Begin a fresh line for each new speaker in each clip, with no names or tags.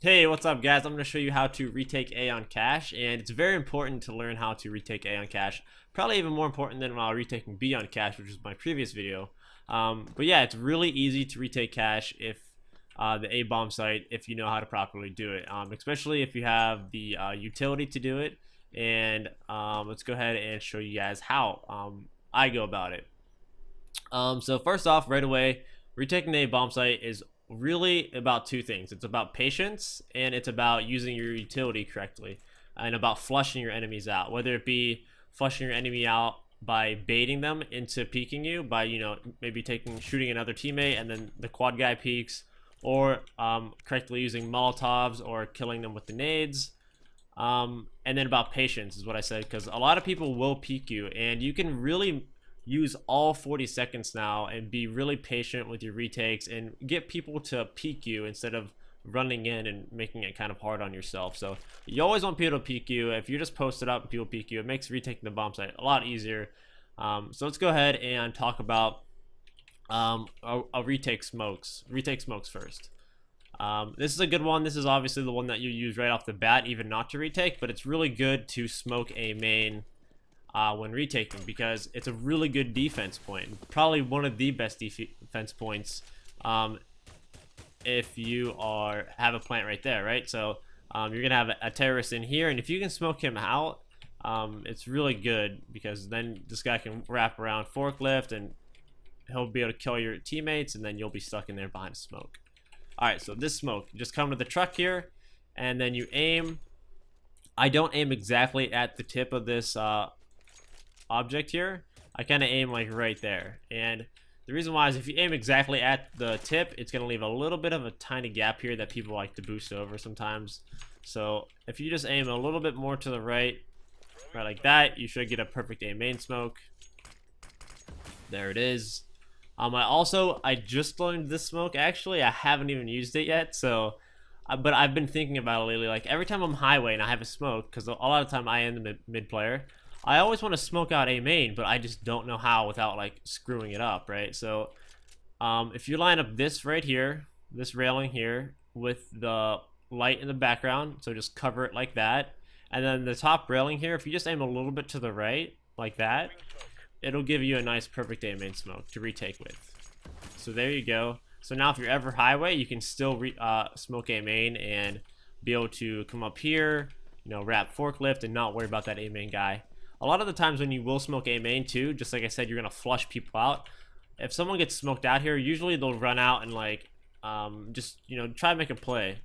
Hey, what's up guys? I'm going to show you how to retake A on cache, and it's very important to learn how to retake A on cache. Probably even more important than while retaking B on cache, which was my previous video. But yeah, it's really easy to retake cache if the A bomb site, if you know how to properly do it, especially if you have the utility to do it. And let's go ahead and show you guys how I go about it. So first off, right away, retaking the A bomb site is really about two things. It's about patience, and it's about using your utility correctly, and about flushing your enemies out, whether it be flushing your enemy out by baiting them into peeking you by maybe shooting another teammate and then the quad guy peeks, or correctly using molotovs or killing them with the nades. And then about patience is what I said, because a lot of people will peek you, and you can really use all 40 seconds now and be really patient with your retakes and get people to peek you instead of running in and making it kind of hard on yourself. So you always want people to peek you. If you just post it up and people peek you, it makes retaking the bomb site a lot easier. So let's go ahead and talk about a retake smokes first. This is a good one. This is obviously the one that you use right off the bat, even not to retake, but it's really good to smoke a main when retaking, because it's a really good defense point, probably one of the best defense points if you have a plant right there, right? So you're gonna have a terrorist in here, and if you can smoke him out, it's really good, because then this guy can wrap around forklift and he'll be able to kill your teammates, and then you'll be stuck in there behind a smoke. Alright, so this smoke, just come to the truck here, and then you aim. I don't aim exactly at the tip of this object here. I kind of aim like right there, and the reason why is if you aim exactly at the tip, it's going to leave a little bit of a tiny gap here that people like to boost over sometimes. So if you just aim a little bit more to the right like that, you should get a perfect aim main smoke. There it is. I just learned this smoke. Actually, I haven't even used it yet, so but I've been thinking about it lately. Like every time I'm highway and I have a smoke, because a lot of the time I am the mid player, I always want to smoke out a main, but I just don't know how without like screwing it up, right? So if you line up this right here, this railing here, with the light in the background, so just cover it like that, and then the top railing here, if you just aim a little bit to the right like that, it'll give you a nice perfect aim main smoke to retake with. So there you go. So now if you're ever highway, you can still smoke a main and be able to come up here, wrap forklift and not worry about that a main guy. A lot of the times when you will smoke a main too, just like I said, you're gonna flush people out. If someone gets smoked out here, usually they'll run out and like just try to make a play.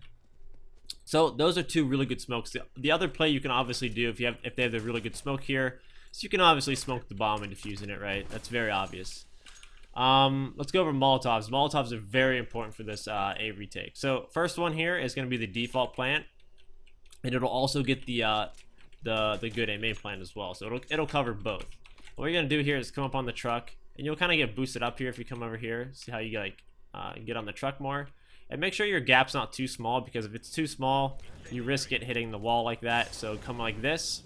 So those are two really good smokes. The other play you can obviously do if they have the really good smoke here, so you can obviously smoke the bomb and defusing it, right? That's very obvious. Let's go over Molotovs. Molotovs are very important for this A retake. So first one here is going to be the default plant, and it'll also get the good A main plant as well. So it'll cover both. What you're going to do here is come up on the truck, and you'll kind of get boosted up here if you come over here. See how you like get on the truck more, and make sure your gap's not too small, because if it's too small, you risk it hitting the wall like that. So come like this.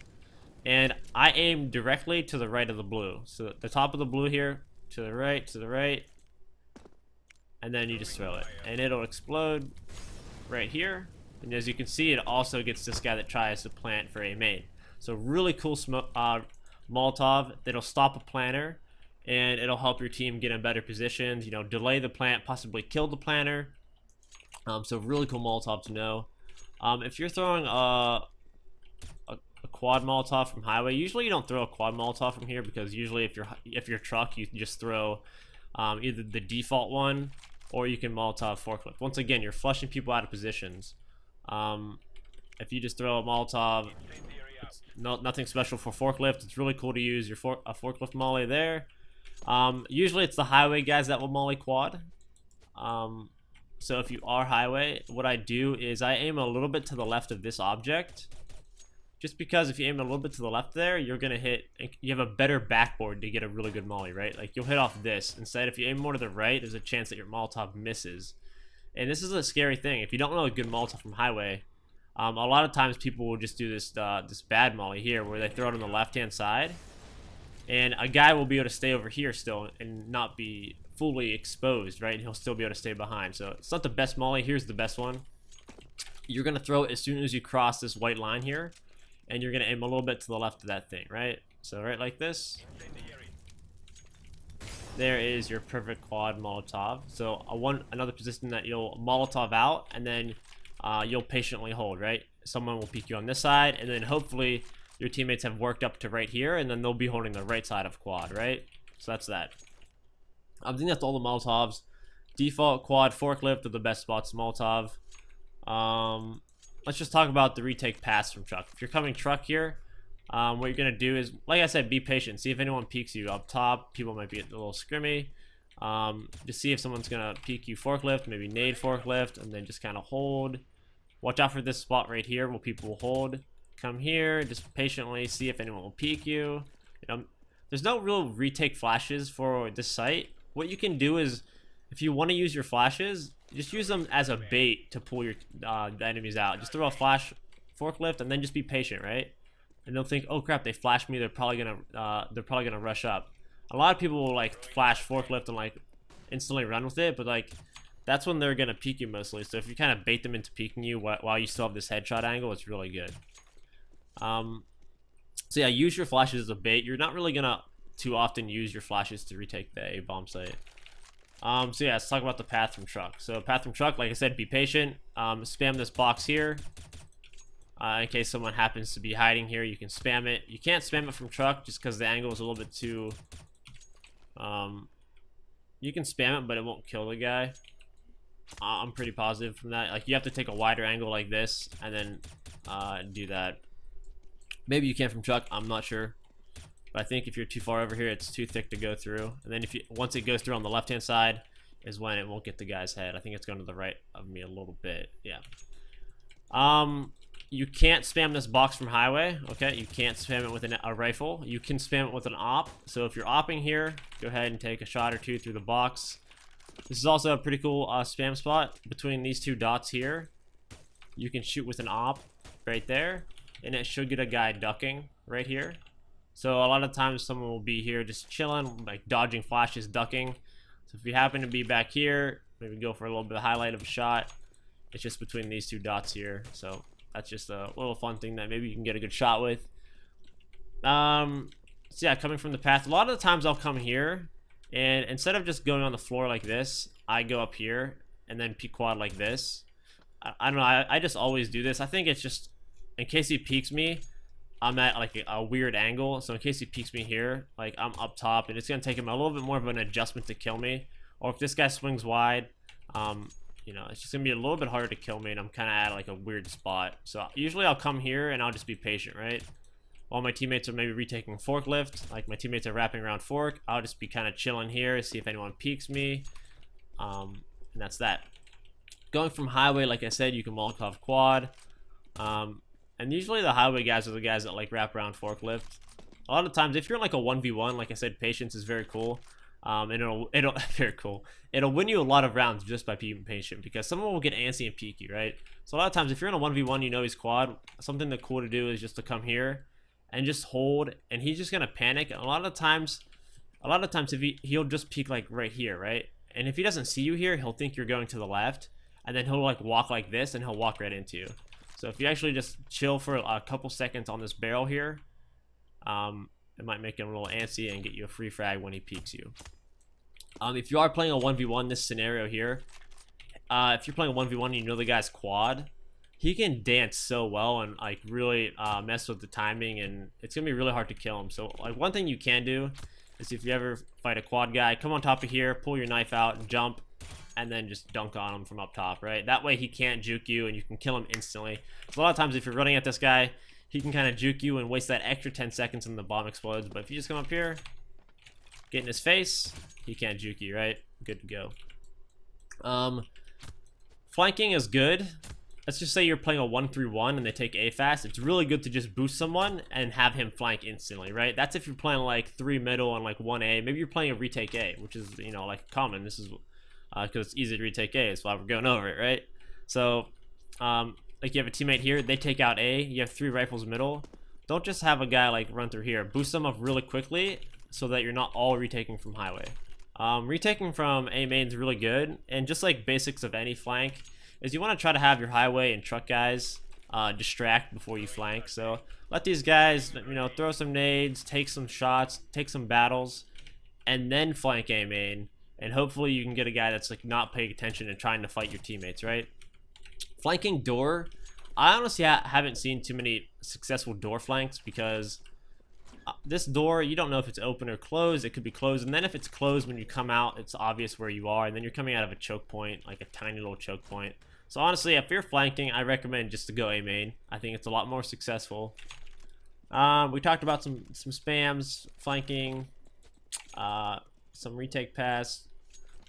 And I aim directly to the right of the blue. So the top of the blue here, to the right. And then you just throw it. And it'll explode right here. And as you can see, it also gets this guy that tries to plant for a main. So really cool Molotov that'll stop a planter. And it'll help your team get in better positions. Delay the plant, possibly kill the planter. So really cool Molotov to know. If you're throwing a quad Molotov from highway, usually you don't throw a quad Molotov from here, because usually if you're truck, you just throw either the default one, or you can Molotov forklift. Once again, you're flushing people out of positions. If you just throw a Molotov, it's nothing special for forklift. It's really cool to use your a forklift molly there. Usually it's the highway guys that will molly quad. So if you are highway, what I do is I aim a little bit to the left of this object. Just because if you aim a little bit to the left there, you're going to hit, you have a better backboard to get a really good molly, right? Like you'll hit off this. Instead, if you aim more to the right, there's a chance that your Molotov misses. And this is a scary thing. If you don't know a good Molotov from highway, a lot of times people will just do this this bad molly here, where they throw it on the left-hand side. And a guy will be able to stay over here still and not be fully exposed, right? And he'll still be able to stay behind. So it's not the best molly. Here's the best one. you're gonna throw it as soon as you cross this white line here, and you're gonna aim a little bit to the left of that thing, right? So right like this. There is your perfect quad Molotov. So another position that you'll Molotov out, and then you'll patiently hold, right? Someone will peek you on this side, and then hopefully your teammates have worked up to right here, and then they'll be holding the right side of quad, right? So that's that. I think that's all the Molotovs. Default, quad, forklift are the best spots to Molotov. Let's just talk about the retake pass from truck. If you're coming truck here, what you're gonna do is, like I said, be patient. See if anyone peeks you up top. People might be a little scrimmy. Just see if someone's gonna peek you forklift, maybe nade forklift, and then just kind of hold. Watch out for this spot right here where people will hold. Come here, just patiently see if anyone will peek you. There's no real retake flashes for this site. What you can do is, if you want to use your flashes, just use them as a bait to pull your the enemies out. Just throw a flash forklift and then just be patient, right? And they'll think, oh crap, they flashed me. They're probably gonna rush up. A lot of people will like flash forklift and like instantly run with it, but like that's when they're gonna peek you mostly. So if you kind of bait them into peeking you while you still have this headshot angle, it's really good. So yeah, use your flashes as a bait. You're not really gonna too often use your flashes to retake the A bomb site. So yeah, let's talk about the path from truck. So path from truck, like I said, be patient. Spam this box here. In case someone happens to be hiding here, you can spam it. You can't spam it from truck just because the angle is a little bit too... you can spam it, but it won't kill the guy. I'm pretty positive from that. Like, you have to take a wider angle like this and then do that. Maybe you can from truck, I'm not sure. But I think if you're too far over here, it's too thick to go through. And then once it goes through on the left-hand side is when it won't get the guy's head. I think it's going to the right of me a little bit. Yeah. You can't spam this box from highway. Okay, you can't spam it with a rifle. You can spam it with an op. So if you're opping here, go ahead and take a shot or two through the box. This is also a pretty cool spam spot between these two dots here. You can shoot with an op right there, and it should get a guy ducking right here. So a lot of times someone will be here just chilling, like dodging flashes, ducking. So if you happen to be back here, maybe go for a little bit of highlight of a shot. It's just between these two dots here. So that's just a little fun thing that maybe you can get a good shot with. So yeah, coming from the path, a lot of the times I'll come here, and instead of just going on the floor like this, I go up here and then peek quad like this. I don't know, I just always do this. I think it's just, in case he peeks me, I'm at like a weird angle. So in case he peeks me here, like I'm up top, and it's gonna take him a little bit more of an adjustment to kill me. Or if this guy swings wide, you know, it's just gonna be a little bit harder to kill me, and I'm kind of at like a weird spot. So usually I'll come here and I'll just be patient, right? While my teammates are maybe retaking forklift, like my teammates are wrapping around fork, I'll just be kind of chilling here, see if anyone peeks me, and that's that. Going from highway, like I said, you can Molotov quad, and usually the highway guys are the guys that like wrap around forklift. A lot of times, if you're in like a 1v1, like I said, patience is very cool. And it'll very cool. It'll win you a lot of rounds just by being patient, because someone will get antsy and peek you, right? So a lot of times, if you're in a 1v1, you know he's quad. Something that's cool to do is just to come here and just hold, and he's just gonna panic. And a lot of times if he'll just peek like right here, right? And if he doesn't see you here, he'll think you're going to the left, and then he'll like walk like this, and he'll walk right into you. So if you actually just chill for a couple seconds on this barrel here, it might make him a little antsy and get you a free frag when he peeks you. If you are playing a 1v1, this scenario here, if you're playing a 1v1 and you know the guy's quad, he can dance so well and like really mess with the timing, and it's gonna be really hard to kill him. So like one thing you can do is, if you ever fight a quad guy, come on top of here, pull your knife out and jump, and then just dunk on him from up top, right? That way he can't juke you and you can kill him instantly. So a lot of times if you're running at this guy, he can kind of juke you and waste that extra 10 seconds and the bomb explodes. But if you just come up here, get in his face, he can't juke you, right? Good to go. Flanking is good. Let's just say you're playing a 1-3-1 and they take A fast. It's really good to just boost someone and have him flank instantly, right? That's if you're playing like 3 middle and like 1A. Maybe you're playing a retake A, which is, you know, like common. This is because it's easy to retake A. That's why we're going over it, right? So, like you have a teammate here, they take out A, you have 3 rifles middle. Don't just have a guy like run through here. Boost them up really quickly so that you're not all retaking from highway. Retaking from A main is really good, and just like basics of any flank, is you want to try to have your highway and truck guys distract before you flank. So let these guys, you know, throw some nades, take some shots, take some battles, and then flank A main. And hopefully you can get a guy that's like not paying attention and trying to fight your teammates, right? Flanking door, I honestly haven't seen too many successful door flanks because this door, you don't know if it's open or closed. It could be closed, and then if it's closed when you come out, it's obvious where you are, and then you're coming out of a choke point, like a tiny little choke point. So honestly, if you're flanking, I recommend just to go A main. I think it's a lot more successful. We talked about some spams, flanking, some retake pass,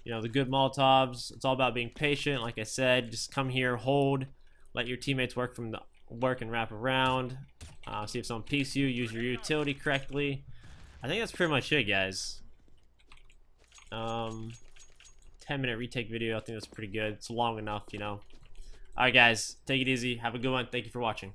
you know, the good molotovs. It's all about being patient. Like I said, just come here, hold, let your teammates work and wrap around. See if someone peeks you, use your utility correctly. I think that's pretty much it, guys. 10-minute retake video, I think that's pretty good. It's long enough, you know. Alright guys, take it easy, have a good one, thank you for watching.